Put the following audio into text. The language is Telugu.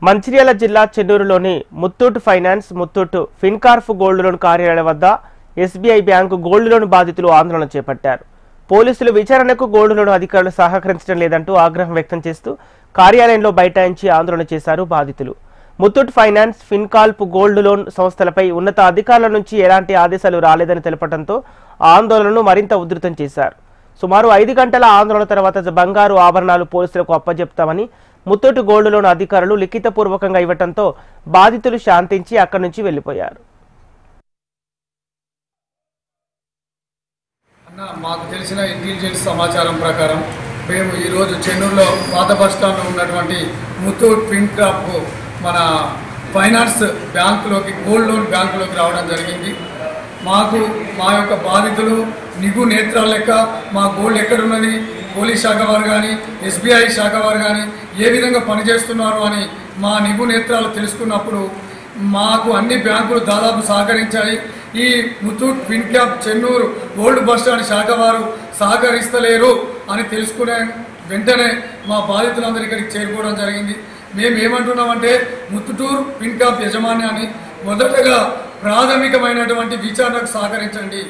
మంచిర్యాల జిల్లా చెన్నూరులోని Muthoot finance, Muthoot Fincorp gold loan కార్యాలయం వద్ద ఎస్బీఐ బ్యాంకు గోల్డ్ లోన్ బాధితులు ఆందోళన చేపట్టారు. పోలీసులు విచారణకు గోల్డ్ లోన్ అధికారులు సహకరించడం లేదంటూ ఆగ్రహం వ్యక్తం చేస్తూ కార్యాలయంలో బైఠాయించి ఆందోళన చేశారు బాధితులు. Muthoot finance, Fincorp gold loan సంస్థలపై ఉన్నత అధికారుల నుంచి ఎలాంటి ఆదేశాలు రాలేదని తెలపడంతో ఆందోళనను మరింత ఉధృతం చేశారు. సుమారు 5 గంటల ఆందోళన తర్వాత బంగారు ఆభరణాలు పోలీసులకు అప్పజెప్తామని ముత్తూట్ గోల్డ్ లోన్ అధికారులు లిఖితపూర్వకంగా ఇవ్వడంతో బాధితులు శాంతించి అక్కడి నుంచి వెళ్లిపోయారు. మాకు తెలిసిన ఇంటెలిజెన్స్ సమాచారం ప్రకారం మేము ఈరోజు చెన్నూరులో పాత బస్టాండ్లో ఉన్నటువంటి ముత్తూట్ ఫిన్కార్ప్ మన ఫైనాన్స్ బ్యాంకులోకి, గోల్డ్ లోన్ బ్యాంకులోకి రావడం జరిగింది. మాకు మా యొక్క బాధితులు నిఘు నేత్రాల లెక్క మా గోల్డ్ ఎక్కడున్నది, పోలీస్ శాఖ వారు కానీ ఎస్బీఐ శాఖ వారు కానీ ఏ విధంగా పనిచేస్తున్నారు అని మా నిఘు నేత్రాలు తెలుసుకున్నప్పుడు మాకు అన్ని బ్యాంకులు దాదాపు సహకరించాయి. ఈ Muthoot Fincorp Chennur gold bus stand శాఖ వారు సహకరిస్తలేరు అని తెలుసుకునే వెంటనే మా బాధితులందరూ ఇక్కడికి చేరుకోవడం జరిగింది. మేము ఏమంటున్నామంటే ముత్తూట్ ఫిన్కార్ప్ యజమాన్యాన్ని మొదటగా ప్రాథమికమైనటువంటి విచారణకు సహకరించండి.